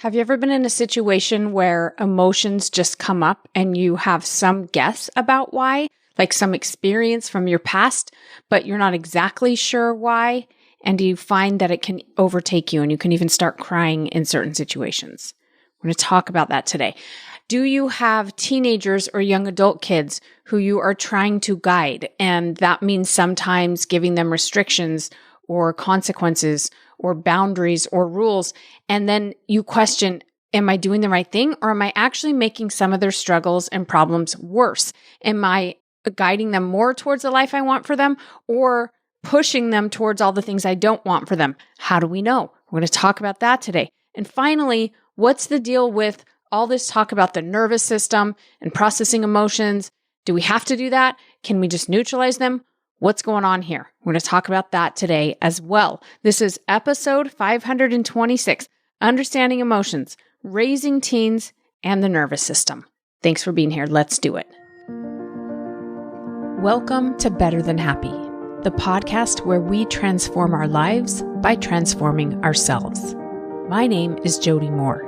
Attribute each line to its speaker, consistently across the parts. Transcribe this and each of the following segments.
Speaker 1: Have you ever been in a situation where emotions just come up and you have some guess about why, like some experience from your past, but you're not exactly sure why, and you find that it can overtake you and you can even start crying in certain situations? We're going to talk about that today. Do you have teenagers or young adult kids who you are trying to guide, and that means sometimes giving them restrictions or consequences or boundaries or rules, and then you question, am I doing the right thing, or am I actually making some of their struggles and problems worse? Am I guiding them more towards the life I want for them, or pushing them towards all the things I don't want for them? How do we know? We're going to talk about that today. And finally, what's the deal with all this talk about the nervous system and processing emotions? Do we have to do that? Can we just neutralize them? What's going on here? We're going to talk about that today as well. This is episode 526, Understanding Emotions, Raising Teens, and the Nervous System. Thanks for being here. Let's do it. Welcome to Better Than Happy, the podcast where we transform our lives by transforming ourselves. My name is Jody Moore.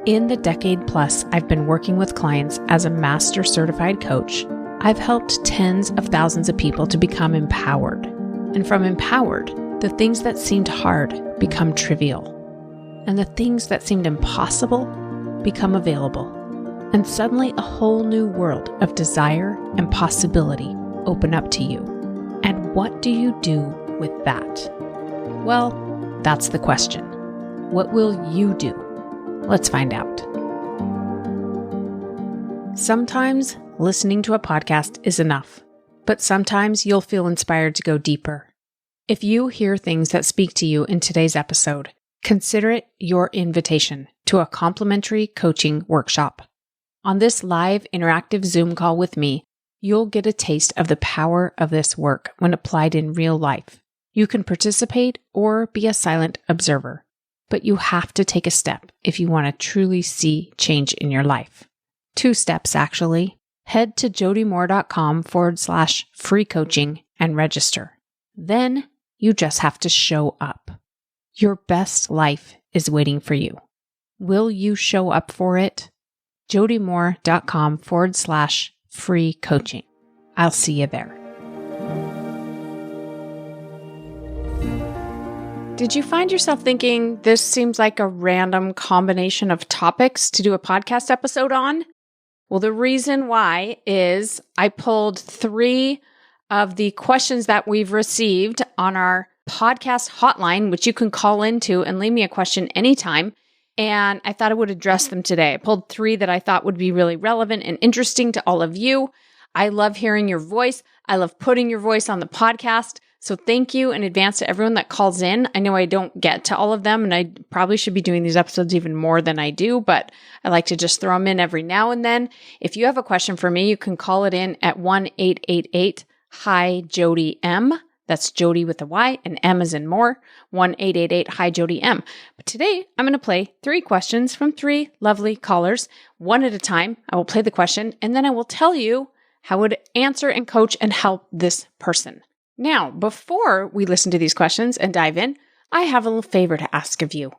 Speaker 1: In the decade plus I've been working with clients as a master certified coach, I've helped tens of thousands of people to become empowered. And from empowered, the things that seemed hard become trivial. And the things that seemed impossible become available. And suddenly a whole new world of desire and possibility open up to you. And what do you do with that? Well, that's the question. What will you do? Let's find out. Sometimes listening to a podcast is enough, but sometimes you'll feel inspired to go deeper. If you hear things that speak to you in today's episode, consider it your invitation to a complimentary coaching workshop. On this live interactive Zoom call with me, you'll get a taste of the power of this work when applied in real life. You can participate or be a silent observer, but you have to take a step if you want to truly see change in your life. 2 steps, actually. Head to jodymoore.com/free coaching and register. Then you just have to show up. Your best life is waiting for you. Will you show up for it? jodymoore.com/free coaching. I'll see you there. Did you find yourself thinking, this seems like a random combination of topics to do a podcast episode on? Well, the reason why is I pulled 3 of the questions that we've received on our podcast hotline, which you can call into and leave me a question anytime. And I thought I would address them today. I pulled 3 that I thought would be really relevant and interesting to all of you. I love hearing your voice. I love putting your voice on the podcast. So thank you in advance to everyone that calls in. I know I don't get to all of them, and I probably should be doing these episodes even more than I do, but I like to just throw them in every now and then. If you have a question for me, you can call it in at 1-888-HI-JODY-M. That's Jody with a Y and M as in more, 1-888-HI-JODY-M. But today, I'm going to play 3 questions from 3 lovely callers, one at a time. I will play the question, and then I will tell you how I would answer and coach and help this person. Now, before we listen to these questions and dive in, I have a little favor to ask of you.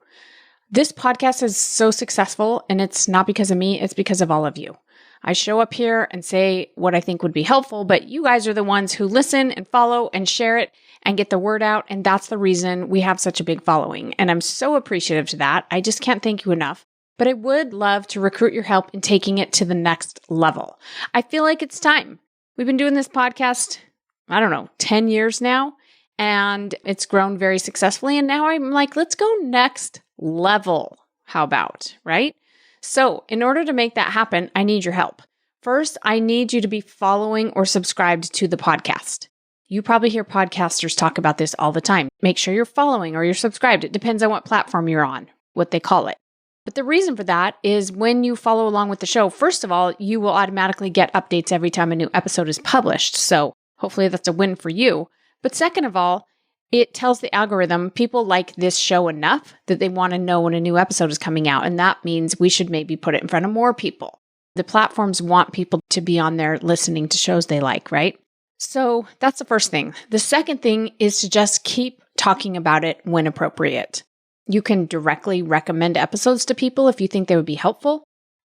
Speaker 1: This podcast is so successful, and it's not because of me, it's because of all of you. I show up here and say what I think would be helpful, but you guys are the ones who listen and follow and share it and get the word out, and that's the reason we have such a big following. And I'm so appreciative to that. I just can't thank you enough. But I would love to recruit your help in taking it to the next level. I feel like it's time. We've been doing this podcast 10 years now, and it's grown very successfully. And now I'm like, let's go next level. How about, right? So in order to make that happen, I need your help. First, I need you to be following or subscribed to the podcast. You probably hear podcasters talk about this all the time. Make sure you're following or you're subscribed. It depends on what platform you're on, what they call it. But the reason for that is when you follow along with the show, first of all, you will automatically get updates every time a new episode is published. So hopefully that's a win for you. But second of all, it tells the algorithm people like this show enough that they want to know when a new episode is coming out. And that means we should maybe put it in front of more people. The platforms want people to be on there listening to shows they like, right? So that's the first thing. The second thing is to just keep talking about it when appropriate. You can directly recommend episodes to people if you think they would be helpful,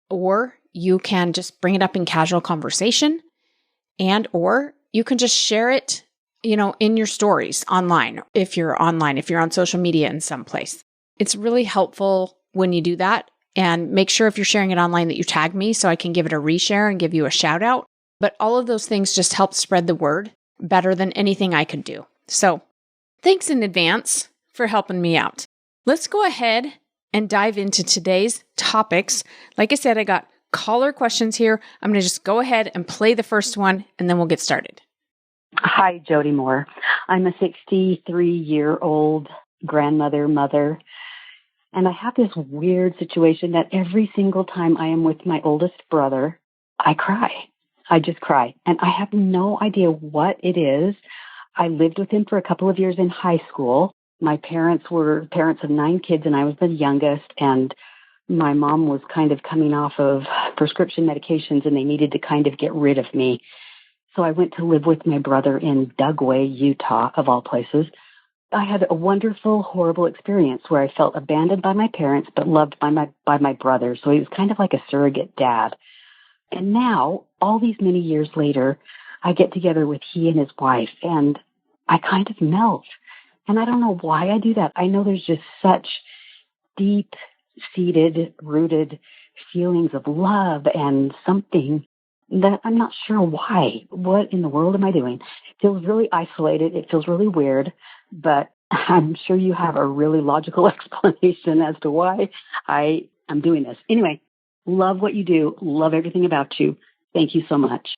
Speaker 1: or you can just bring it up in casual conversation, or you can just share it, in your stories online. If you're on social media in some place, it's really helpful when you do that. And make sure if you're sharing it online that you tag me so I can give it a reshare and give you a shout out. But all of those things just help spread the word better than anything I could do. So thanks in advance for helping me out. Let's go ahead and dive into today's topics. Like I said, I got caller questions here. I'm going to just go ahead and play the first one, and then we'll get started.
Speaker 2: Hi, Jody Moore. I'm a 63-year-old grandmother, mother, and I have this weird situation that every single time I am with my oldest brother, I cry. I just cry. And I have no idea what it is. I lived with him for a couple of years in high school. My parents were parents of 9 kids, and I was the youngest, and my mom was kind of coming off of prescription medications, and they needed to kind of get rid of me. So I went to live with my brother in Dugway, Utah, of all places. I had a wonderful, horrible experience where I felt abandoned by my parents, but loved by my brother. So he was kind of like a surrogate dad. And now, all these many years later, I get together with he and his wife, and I kind of melt. And I don't know why I do that. I know there's just such deep-seated, rooted feelings of love and something that I'm not sure why. What in the world am I doing? It feels really isolated. It feels really weird, but I'm sure you have a really logical explanation as to why I am doing this. Anyway, love what you do. Love everything about you. Thank you so much.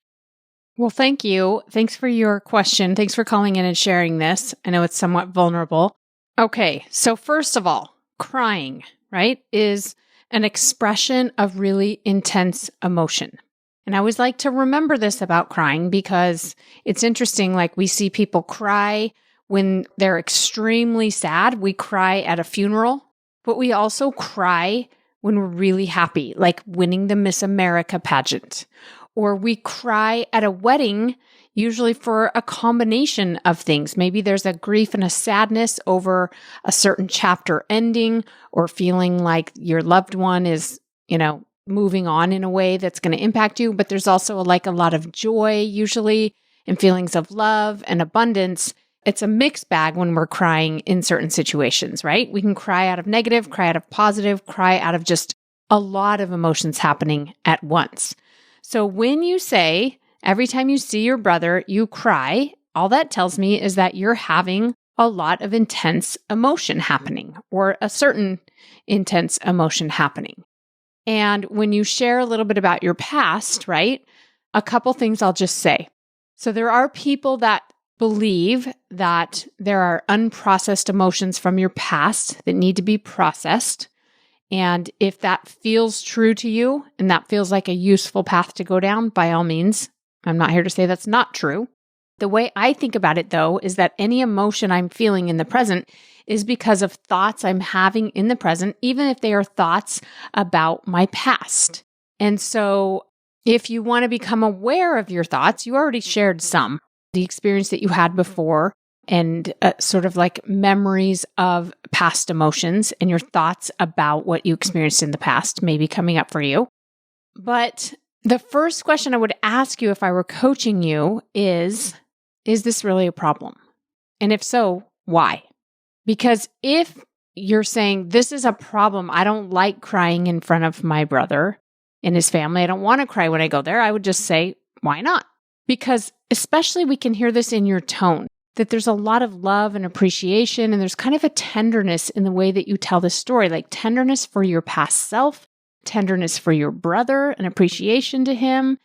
Speaker 1: Well, thank you. Thanks for your question. Thanks for calling in and sharing this. I know it's somewhat vulnerable. Okay, so first of all, crying, right, is an expression of really intense emotion. And I always like to remember this about crying because it's interesting, like we see people cry when they're extremely sad. We cry at a funeral, but we also cry when we're really happy, like winning the Miss America pageant. Or we cry at a wedding, usually for a combination of things. Maybe there's a grief and a sadness over a certain chapter ending, or feeling like your loved one is, moving on in a way that's going to impact you. But there's also like a lot of joy usually, and feelings of love and abundance. It's a mixed bag when we're crying in certain situations, right? We can cry out of negative, cry out of positive, cry out of just a lot of emotions happening at once. So when you say every time you see your brother, you cry, all that tells me is that you're having a lot of intense emotion happening, or a certain intense emotion happening. And when you share a little bit about your past, right, a couple things I'll just say. So there are people that believe that there are unprocessed emotions from your past that need to be processed. And if that feels true to you and that feels like a useful path to go down, by all means, I'm not here to say that's not true. The way I think about it, though, is that any emotion I'm feeling in the present is because of thoughts I'm having in the present, even if they are thoughts about my past. And so if you want to become aware of your thoughts, you already shared some, the experience that you had before, and sort of like memories of past emotions and your thoughts about what you experienced in the past may be coming up for you. But the first question I would ask you if I were coaching you is this really a problem? And if so, why? Because if you're saying, this is a problem, I don't like crying in front of my brother and his family, I don't want to cry when I go there, I would just say, why not? Because especially we can hear this in your tone, that there's a lot of love and appreciation, and there's kind of a tenderness in the way that you tell this story, like tenderness for your past self, tenderness for your brother, and appreciation to him.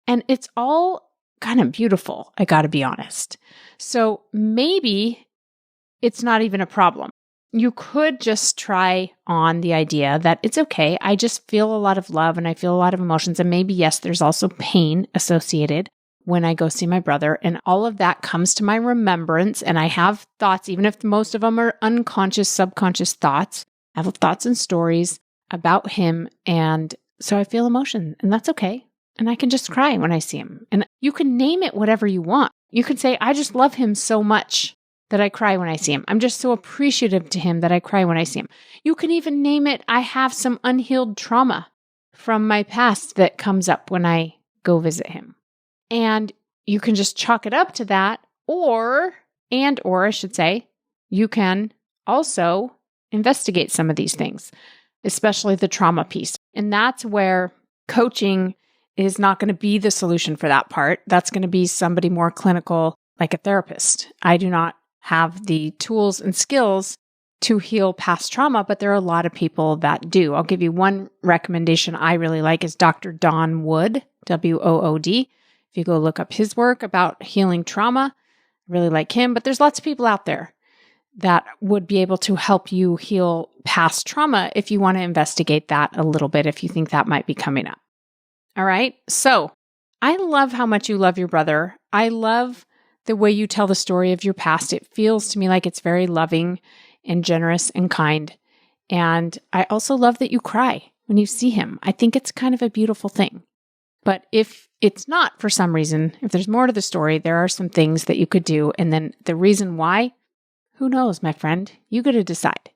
Speaker 1: And it's all kind of beautiful, I got to be honest. So maybe it's not even a problem. You could just try on the idea that it's okay. I just feel a lot of love and I feel a lot of emotions. And maybe, yes, there's also pain associated when I go see my brother. And all of that comes to my remembrance. And I have thoughts, even if most of them are unconscious, subconscious thoughts. I have thoughts and stories about him. And so I feel emotion, and that's okay. And I can just cry when I see him. And you can name it whatever you want. You could say, I just love him so much. that I cry when I see him. I'm just so appreciative to him that I cry when I see him. You can even name it, I have some unhealed trauma from my past that comes up when I go visit him. And you can just chalk it up to that, or I should say, you can also investigate some of these things, especially the trauma piece. And that's where coaching is not going to be the solution for that part. That's going to be somebody more clinical, like a therapist. I do not have the tools and skills to heal past trauma, but there are a lot of people that do. I'll give you one recommendation I really like is Dr. Don Wood, Wood. If you go look up his work about healing trauma, I really like him, but there's lots of people out there that would be able to help you heal past trauma if you want to investigate that a little bit, if you think that might be coming up. All right. So I love how much you love your brother. I love the way you tell the story of your past. It feels to me like it's very loving and generous and kind. And I also love that you cry when you see him. I think it's kind of a beautiful thing. But if it's not for some reason, if there's more to the story, there are some things that you could do. And then the reason why, who knows, my friend? You got to decide.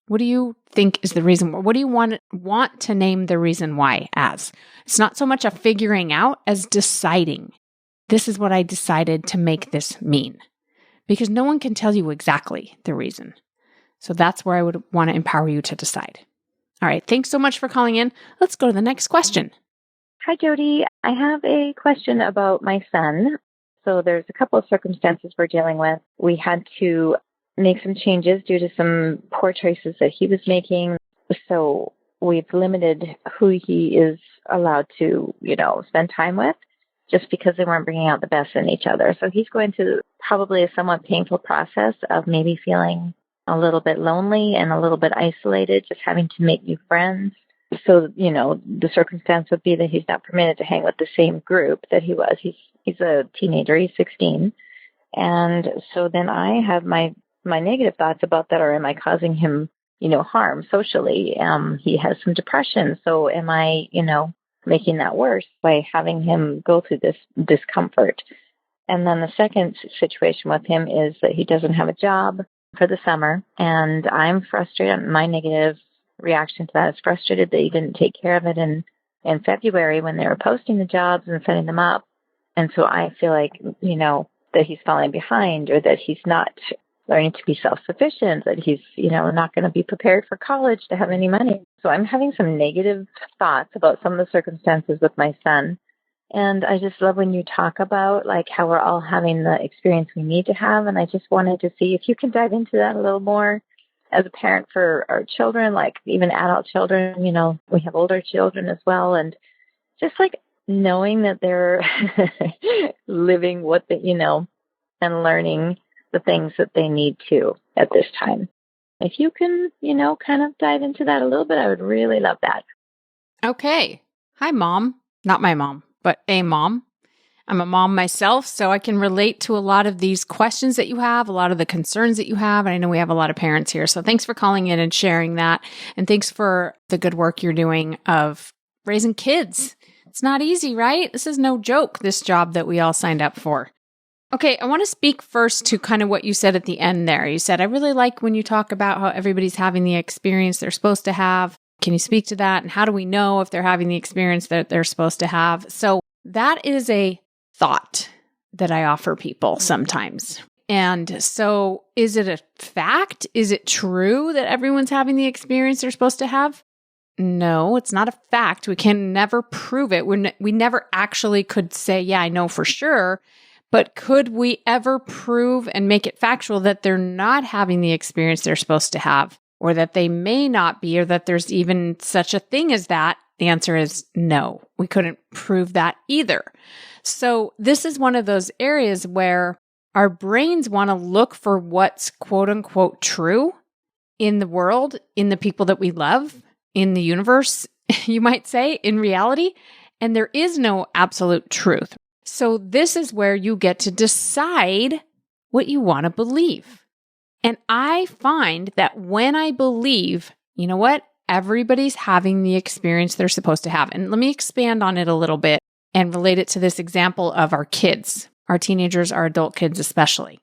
Speaker 1: What do you think is the reason? What do you want to name the reason why as? It's not so much a figuring out as deciding. This is what I decided to make this mean. Because no one can tell you exactly the reason. So that's where I would want to empower you to decide. All right. Thanks so much for calling in. Let's go to the next question.
Speaker 3: Hi, Jody. I have a question about my son. So there's a couple of circumstances we're dealing with. We had to make some changes due to some poor choices that he was making. So we've limited who he is allowed to, spend time with just because they weren't bringing out the best in each other. So he's going through probably a somewhat painful process of maybe feeling a little bit lonely and a little bit isolated, just having to make new friends. So, the circumstance would be that he's not permitted to hang with the same group that he was. He's a teenager. He's 16. And so then I have my negative thoughts about that, or am I causing him, harm socially? He has some depression. So am I, making that worse by having him go through this discomfort? And then the second situation with him is that he doesn't have a job for the summer. And I'm frustrated. My negative reaction to that is frustrated that he didn't take care of it in February when they were posting the jobs and setting them up. And so I feel like, that he's falling behind, or that he's not learning to be self-sufficient, that he's, not going to be prepared for college to have any money. So I'm having some negative thoughts about some of the circumstances with my son. And I just love when you talk about like how we're all having the experience we need to have. And I just wanted to see if you can dive into that a little more as a parent for our children, like even adult children. We have older children as well. And just like knowing that they're living what they, and learning the things that they need to at this time. If you can, kind of dive into that a little bit, I would really love that.
Speaker 1: Okay. Hi, Mom. Not my mom, but a mom. I'm a mom myself, so I can relate to a lot of these questions that you have, a lot of the concerns that you have. And I know we have a lot of parents here. So thanks for calling in and sharing that. And thanks for the good work you're doing of raising kids. It's not easy, right? This is no joke, this job that we all signed up for. Okay, I want to speak first to kind of what you said at the end there. You said, I really like when you talk about how everybody's having the experience they're supposed to have. Can you speak to that? And how do we know if they're having the experience that they're supposed to have? So that is a thought that I offer people sometimes. And so is it a fact? Is it true that everyone's having the experience they're supposed to have? No, it's not a fact. We can never prove it. We never actually could say, yeah, I know for sure. But could we ever prove and make it factual that they're not having the experience they're supposed to have, or that they may not be, or that there's even such a thing as that? The answer is no. We couldn't prove that either. So this is one of those areas where our brains want to look for what's quote unquote true in the world, in the people that we love, in the universe, you might say, in reality. And there is no absolute truth. So this is where you get to decide what you want to believe. And I find that when I believe, you know what, everybody's having the experience they're supposed to have. And let me expand on it a little bit and relate it to this example of our kids, our teenagers, our adult kids especially.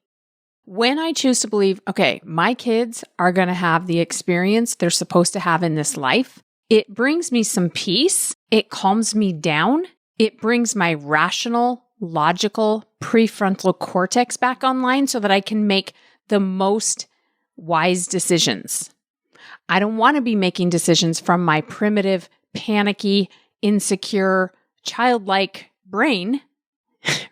Speaker 1: When I choose to believe, okay, my kids are going to have the experience they're supposed to have in this life, it brings me some peace. It calms me down. It brings my rational, logical, prefrontal cortex back online so that I can make the most wise decisions. I don't want to be making decisions from my primitive, panicky, insecure, childlike brain,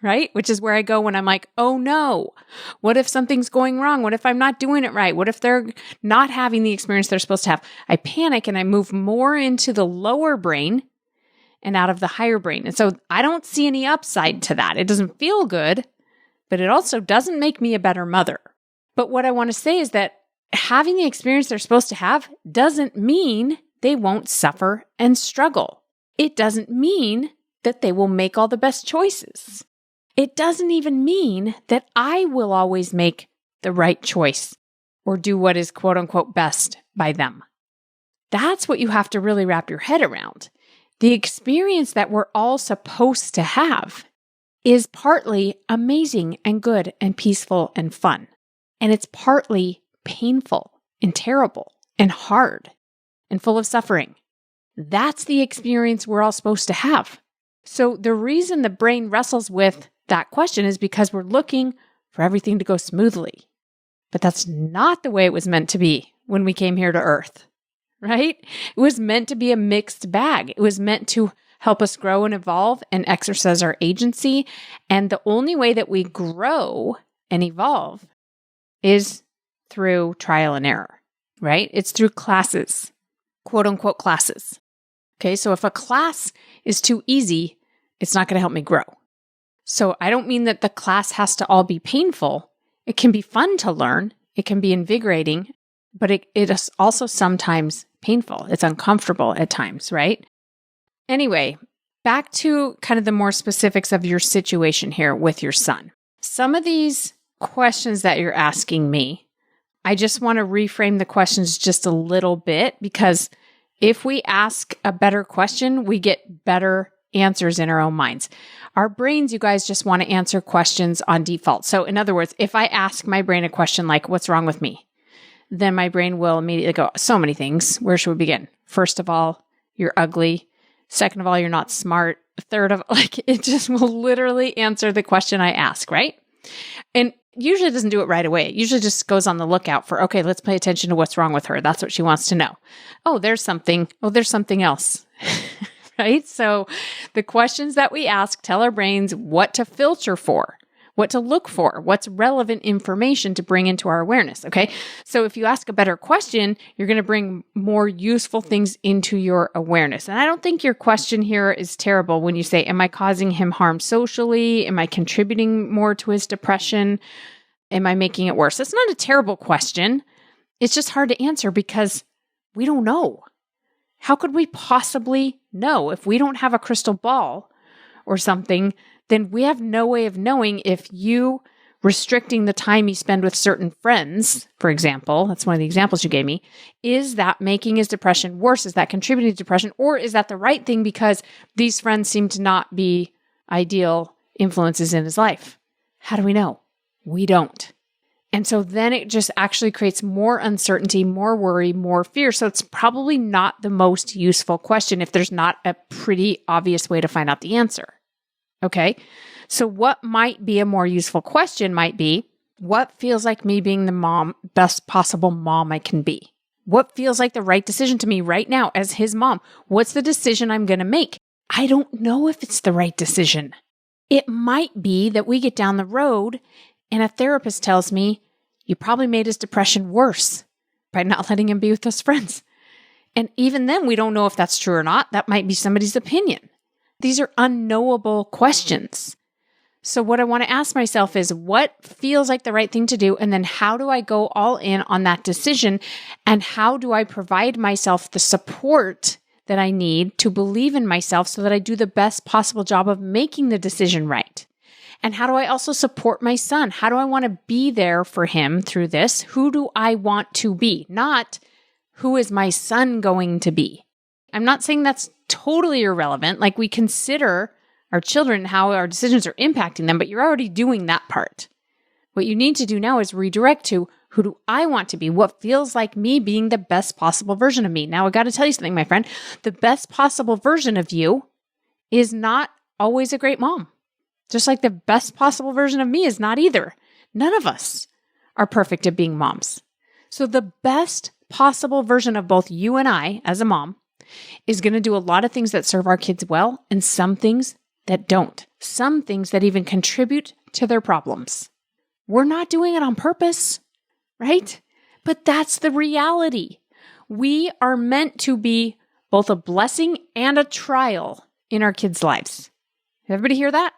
Speaker 1: right? Which is where I go when I'm like, oh no, what if something's going wrong? What if I'm not doing it right? What if they're not having the experience they're supposed to have? I panic and I move more into the lower brain and out of the higher brain. And so I don't see any upside to that. It doesn't feel good, but it also doesn't make me a better mother. But what I want to say is that having the experience they're supposed to have doesn't mean they won't suffer and struggle. It doesn't mean that they will make all the best choices. It doesn't even mean that I will always make the right choice or do what is quote unquote best by them. That's what you have to really wrap your head around. The experience that we're all supposed to have is partly amazing and good and peaceful and fun. And it's partly painful and terrible and hard and full of suffering. That's the experience we're all supposed to have. So the reason the brain wrestles with that question is because we're looking for everything to go smoothly. But that's not the way it was meant to be when we came here to Earth, right? It was meant to be a mixed bag. It was meant to help us grow and evolve and exercise our agency. And the only way that we grow and evolve is through trial and error, right? It's through classes, quote unquote classes. Okay, so if a class is too easy, it's not going to help me grow. So I don't mean that the class has to all be painful. It can be fun to learn. It can be invigorating, but it is also sometimes painful. It's uncomfortable at times, right? Anyway, back to kind of the more specifics of your situation here with your son. Some of these questions that you're asking me, I just want to reframe the questions just a little bit, because if we ask a better question, we get better answers in our own minds. Our brains, you guys, just want to answer questions on default. So in other words, if I ask my brain a question like, what's wrong with me? Then my brain will immediately go, so many things. Where should we begin? First of all, you're ugly. Second of all, you're not smart. Third of, it just will literally answer the question I ask, right? And usually it doesn't do it right away. It usually just goes on the lookout for, okay, let's pay attention to what's wrong with her. That's what she wants to know. Oh, there's something. Oh, there's something else. Right? So the questions that we ask tell our brains what to filter for, what to look for, what's relevant information to bring into our awareness. Okay. So if you ask a better question, you're going to bring more useful things into your awareness. And I don't think your question here is terrible when you say, am I causing him harm socially? Am I contributing more to his depression? Am I making it worse? It's not a terrible question. It's just hard to answer because we don't know. How could we possibly know? If we don't have a crystal ball or something, then we have no way of knowing if you restricting the time you spend with certain friends, for example, that's one of the examples you gave me, is that making his depression worse? Is that contributing to depression? Or is that the right thing because these friends seem to not be ideal influences in his life? How do we know? We don't. And so then it just actually creates more uncertainty, more worry, more fear. So it's probably not the most useful question if there's not a pretty obvious way to find out the answer. Okay? So what might be a more useful question might be, what feels like me being the best possible mom I can be? What feels like the right decision to me right now as his mom? What's the decision I'm going to make? I don't know if it's the right decision. It might be that we get down the road and a therapist tells me, you probably made his depression worse by not letting him be with those friends. And even then, we don't know if that's true or not. That might be somebody's opinion. These are unknowable questions. So what I want to ask myself is, what feels like the right thing to do? And then how do I go all in on that decision? And how do I provide myself the support that I need to believe in myself so that I do the best possible job of making the decision right? And how do I also support my son? How do I want to be there for him through this? Who do I want to be? Not who is my son going to be? I'm not saying that's totally irrelevant. Like, we consider our children, how our decisions are impacting them, but you're already doing that part. What you need to do now is redirect to, who do I want to be? What feels like me being the best possible version of me? Now, I got to tell you something, my friend. The best possible version of you is not always a great mom. Just like the best possible version of me is not either. None of us are perfect at being moms. So the best possible version of both you and I as a mom is going to do a lot of things that serve our kids well and some things that don't. Some things that even contribute to their problems. We're not doing it on purpose, right? But that's the reality. We are meant to be both a blessing and a trial in our kids' lives. Everybody hear that?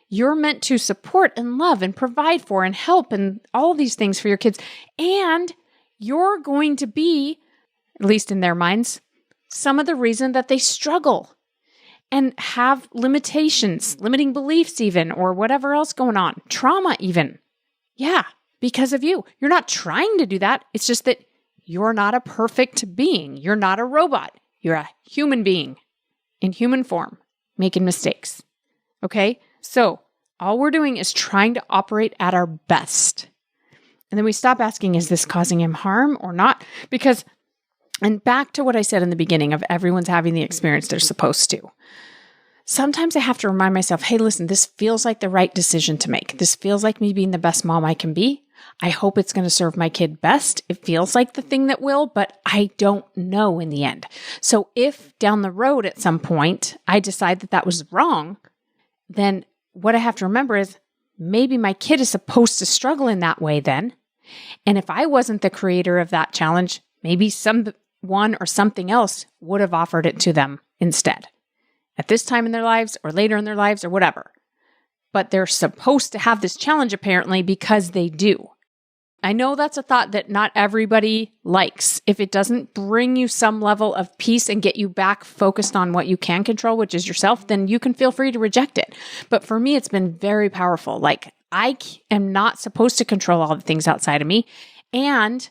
Speaker 1: You're meant to support and love and provide for and help and all these things for your kids. And you're going to be, at least in their minds, some of the reason that they struggle and have limitations, limiting beliefs even, or whatever else going on, trauma even. Yeah, because of you. You're not trying to do that. It's just that you're not a perfect being. You're not a robot. You're a human being in human form, making mistakes. Okay? So all we're doing is trying to operate at our best. And then we stop asking, is this causing him harm or not? Because, and back to what I said in the beginning of everyone's having the experience they're supposed to. Sometimes I have to remind myself, hey, listen, this feels like the right decision to make. This feels like me being the best mom I can be. I hope it's going to serve my kid best. It feels like the thing that will, but I don't know in the end. So if down the road at some point I decide that that was wrong, then what I have to remember is maybe my kid is supposed to struggle in that way then. And if I wasn't the creator of that challenge, maybe someone or something else would have offered it to them instead. At this time in their lives or later in their lives or whatever. But they're supposed to have this challenge apparently because they do. I know that's a thought that not everybody likes. If it doesn't bring you some level of peace and get you back focused on what you can control, which is yourself, then you can feel free to reject it. But for me, it's been very powerful. Like I am not supposed to control all the things outside of me. And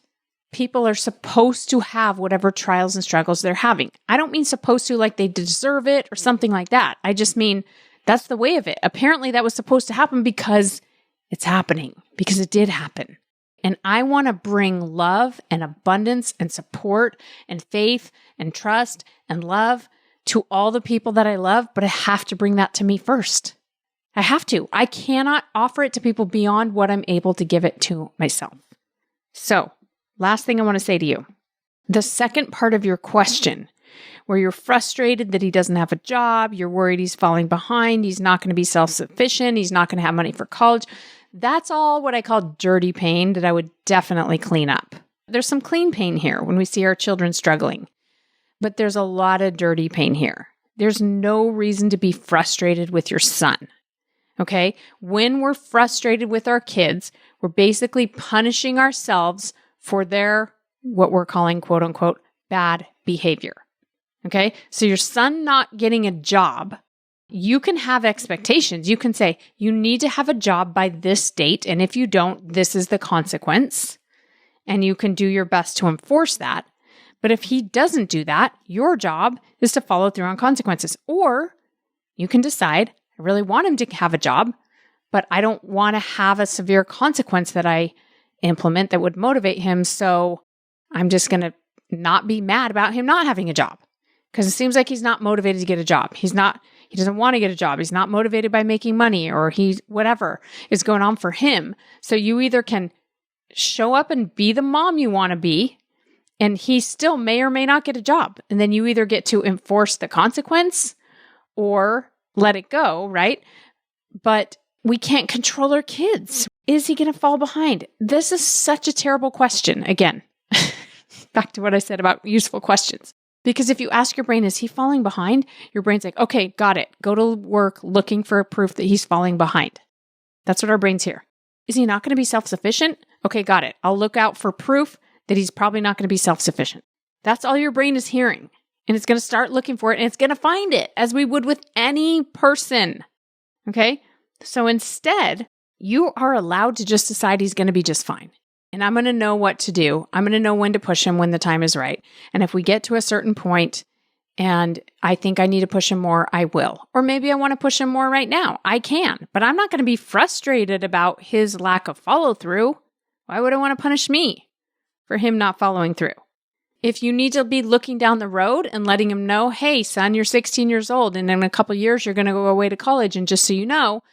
Speaker 1: people are supposed to have whatever trials and struggles they're having. I don't mean supposed to like they deserve it or something like that. I just mean that's the way of it. Apparently that was supposed to happen because it's happening, because it did happen. And I want to bring love and abundance and support and faith and trust and love to all the people that I love, but I have to bring that to me first. I have to. I cannot offer it to people beyond what I'm able to give it to myself. So, last thing I want to say to you, the second part of your question, where you're frustrated that he doesn't have a job, you're worried he's falling behind, he's not going to be self-sufficient, he's not going to have money for college, that's all what I call dirty pain that I would definitely clean up. There's some clean pain here when we see our children struggling, but there's a lot of dirty pain here. There's no reason to be frustrated with your son. Okay? When we're frustrated with our kids, we're basically punishing ourselves for their, what we're calling, quote unquote, bad behavior. Okay. So your son not getting a job, you can have expectations. You can say, you need to have a job by this date. And if you don't, this is the consequence. And you can do your best to enforce that. But if he doesn't do that, your job is to follow through on consequences. Or you can decide, I really want him to have a job, but I don't want to have a severe consequence that I implement that would motivate him. So I'm just going to not be mad about him not having a job because it seems like he's not motivated to get a job. He doesn't want to get a job. He's not motivated by making money or whatever is going on for him. So you either can show up and be the mom you want to be, and he still may or may not get a job. And then you either get to enforce the consequence or let it go, right? But we can't control our kids. Is he going to fall behind? This is such a terrible question. Again, back to what I said about useful questions. Because if you ask your brain, is he falling behind? Your brain's like, okay, got it. Go to work looking for proof that he's falling behind. That's what our brain's here. Is he not going to be self-sufficient? Okay, got it. I'll look out for proof that he's probably not going to be self-sufficient. That's all your brain is hearing. And it's going to start looking for it and it's going to find it as we would with any person. Okay? So instead, you are allowed to just decide he's going to be just fine. And I'm going to know what to do. I'm going to know when to push him when the time is right. And if we get to a certain point, and I think I need to push him more, I will. Or maybe I want to push him more right now. I can, but I'm not going to be frustrated about his lack of follow through. Why would I want to punish me for him not following through? If you need to be looking down the road and letting him know, hey, son, you're 16 years old and in a couple of years, you're going to go away to college. And just so you know,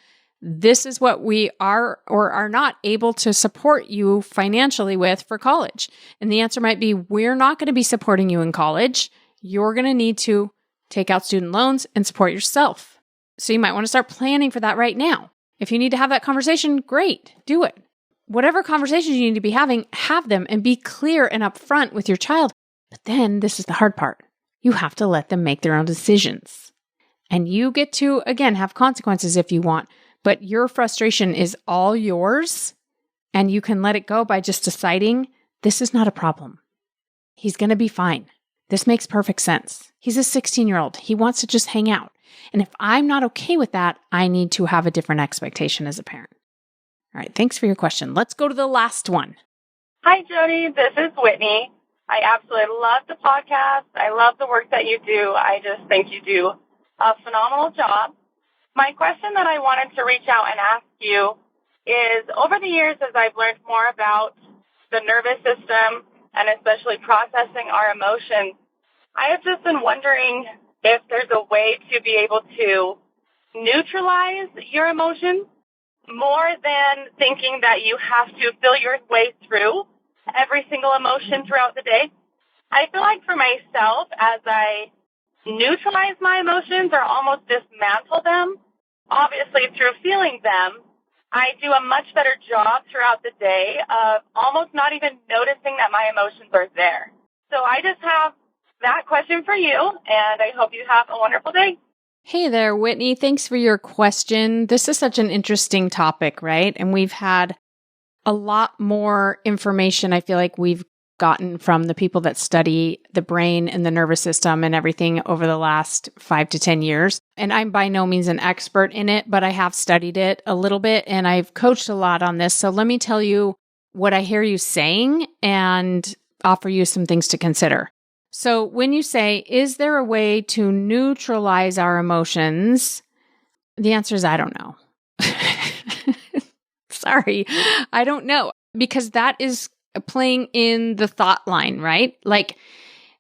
Speaker 1: this is what we are or are not able to support you financially with for college. And the answer might be, we're not going to be supporting you in college. You're going to need to take out student loans and support yourself. So you might want to start planning for that right now. If you need to have that conversation, great, do it. Whatever conversations you need to be having, have them and be clear and upfront with your child. But then this is the hard part. You have to let them make their own decisions. And you get to, again, have consequences if you want, but your frustration is all yours and you can let it go by just deciding this is not a problem. He's going to be fine. This makes perfect sense. He's a 16-year-old. He wants to just hang out. And if I'm not okay with that, I need to have a different expectation as a parent. All right, thanks for your question. Let's go to the last one.
Speaker 4: Hi, Jody. This is Whitney. I absolutely love the podcast. I love the work that you do. I just think you do a phenomenal job. My question that I wanted to reach out and ask you is, over the years, as I've learned more about the nervous system and especially processing our emotions, I have just been wondering if there's a way to be able to neutralize your emotions more than thinking that you have to feel your way through every single emotion throughout the day. I feel like for myself, as I neutralize my emotions or almost dismantle them, obviously through feeling them, I do a much better job throughout the day of almost not even noticing that my emotions are there. So I just have that question for you, and I hope you have a wonderful day.
Speaker 1: Hey there, Whitney. Thanks for your question. This is such an interesting topic, right? And we've had a lot more information I feel like we've gotten from the people that study the brain and the nervous system and everything over the last 5 to 10 years. And I'm by no means an expert in it, but I have studied it a little bit and I've coached a lot on this. So let me tell you what I hear you saying and offer you some things to consider. So when you say, is there a way to neutralize our emotions? The answer is, I don't know. Sorry, I don't know, because that is playing in the thought line, right? Like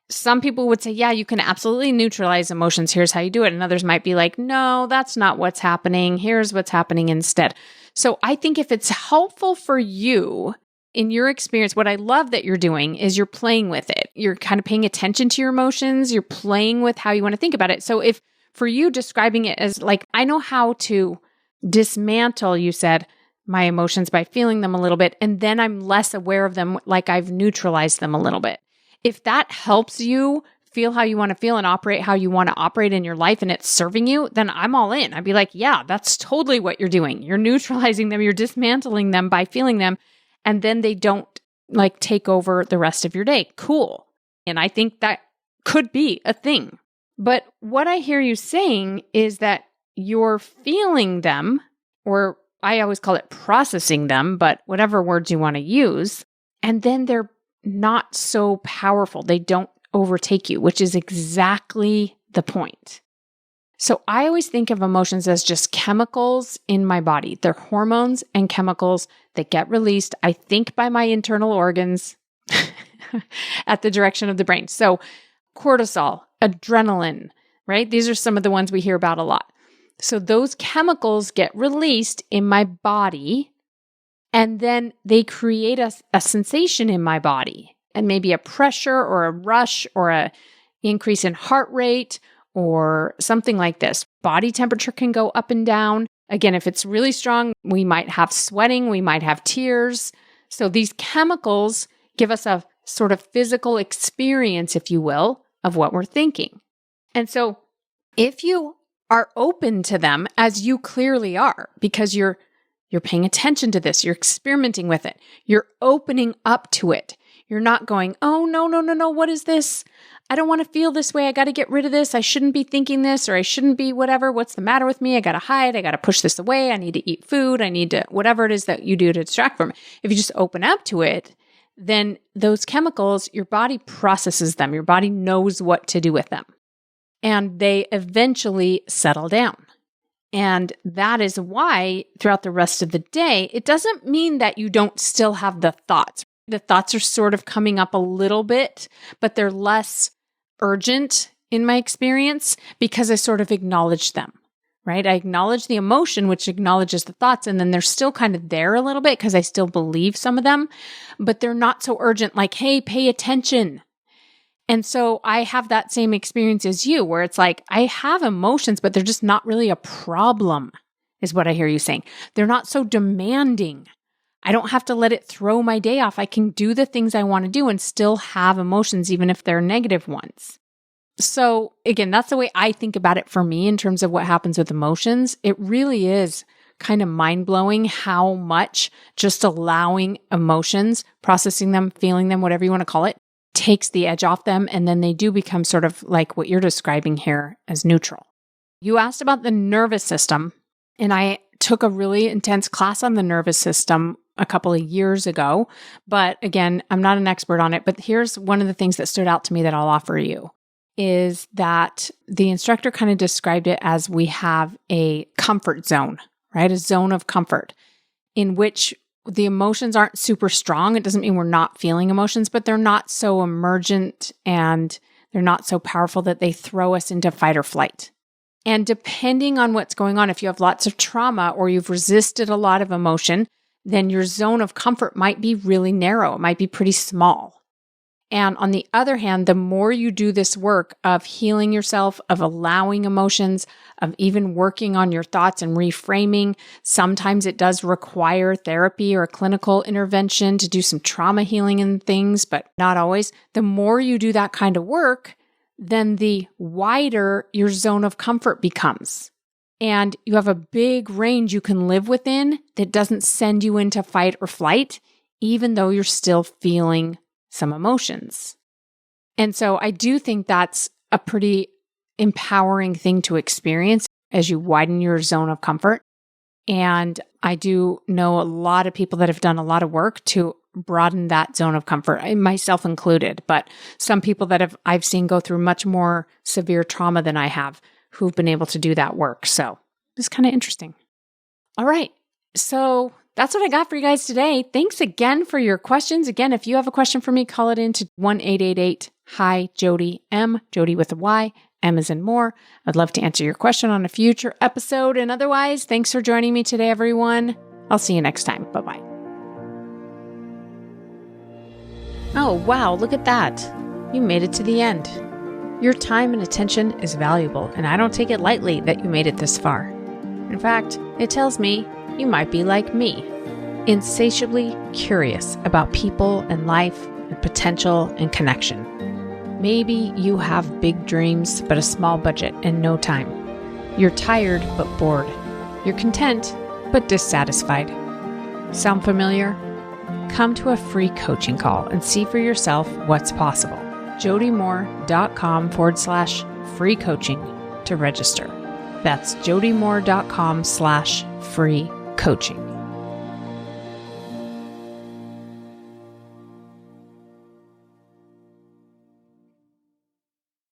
Speaker 1: some people would say, yeah, you can absolutely neutralize emotions. Here's how you do it. And others might be like, no, that's not what's happening. Here's what's happening instead. So I think if it's helpful for you in your experience, what I love that you're doing is you're playing with it. You're kind of paying attention to your emotions. You're playing with how you want to think about it. So if for you describing it as like, I know how to dismantle, you said, my emotions by feeling them a little bit, and then I'm less aware of them, like I've neutralized them a little bit. If that helps you feel how you want to feel and operate how you want to operate in your life and it's serving you, then I'm all in. I'd be like, yeah, that's totally what you're doing. You're neutralizing them, you're dismantling them by feeling them, and then they don't like take over the rest of your day. Cool. And I think that could be a thing. But what I hear you saying is that you're feeling them, or I always call it processing them, but whatever words you want to use, and then they're not so powerful. They don't overtake you, which is exactly the point. So I always think of emotions as just chemicals in my body. They're hormones and chemicals that get released, I think, by my internal organs at the direction of the brain. So cortisol, adrenaline, right? These are some of the ones we hear about a lot. So those chemicals get released in my body, and then they create a sensation in my body, and maybe a pressure or a rush or a increase in heart rate or something like this. Body temperature can go up and down. Again, if it's really strong, we might have sweating, we might have tears. So these chemicals give us a sort of physical experience, if you will, of what we're thinking. And so if you are open to them, as you clearly are, because you're paying attention to this, you're experimenting with it, you're opening up to it. You're not going, oh, no, what is this? I don't want to feel this way. I got to get rid of this. I shouldn't be thinking this, or I shouldn't be whatever. What's the matter with me? I got to hide. I got to push this away. I need to eat food. I need to, whatever it is that you do to distract from it. If you just open up to it, then those chemicals, your body processes them. Your body knows what to do with them. and they eventually settle down. And that is why throughout the rest of the day, it doesn't mean that you don't still have the thoughts. The thoughts are sort of coming up a little bit, but they're less urgent in my experience because I sort of acknowledge them, right? I acknowledge the emotion, which acknowledges the thoughts, and then they're still kind of there a little bit because I still believe some of them, but they're not so urgent like, hey, pay attention. And so I have that same experience as you, where it's like, I have emotions, but they're just not really a problem, is what I hear you saying. They're not so demanding. I don't have to let it throw my day off. I can do the things I want to do and still have emotions, even if they're negative ones. So again, that's the way I think about it for me in terms of what happens with emotions. It really is kind of mind-blowing how much just allowing emotions, processing them, feeling them, whatever you want to call it, takes the edge off them, and then they do become sort of like what you're describing here as neutral. You asked about the nervous system, and I took a really intense class on the nervous system a couple of years ago, but again, I'm not an expert on it, but here's one of the things that stood out to me that I'll offer you, is that the instructor kind of described it as we have a comfort zone, right? A zone of comfort in which the emotions aren't super strong. It doesn't mean we're not feeling emotions, but they're not so emergent and they're not so powerful that they throw us into fight or flight. And depending on what's going on, if you have lots of trauma or you've resisted a lot of emotion, then your zone of comfort might be really narrow. It might be pretty small. And on the other hand, the more you do this work of healing yourself, of allowing emotions, of even working on your thoughts and reframing, sometimes it does require therapy or a clinical intervention to do some trauma healing and things, but not always. The more you do that kind of work, then the wider your zone of comfort becomes. And you have a big range you can live within that doesn't send you into fight or flight, even though you're still feeling some emotions. And so I do think that's a pretty empowering thing to experience as you widen your zone of comfort. And I do know a lot of people that have done a lot of work to broaden that zone of comfort, myself included, but some people that I've seen go through much more severe trauma than I have who've been able to do that work. So it's kind of interesting. All right. So that's what I got for you guys today. Thanks again for your questions. Again, if you have a question for me, call it in to 1-888-HI-JODY-M, Jody with a Y, M as in more. I'd love to answer your question on a future episode. And otherwise, thanks for joining me today, everyone. I'll see you next time. Bye-bye. Oh, wow, look at that. You made it to the end. Your time and attention is valuable, and I don't take it lightly that you made it this far. In fact, it tells me you might be like me, insatiably curious about people and life and potential and connection. Maybe you have big dreams, but a small budget and no time. You're tired, but bored. You're content, but dissatisfied. Sound familiar? Come to a free coaching call and see for yourself what's possible. jodymoore.com/free coaching to register. That's jodymoore.com/free coaching.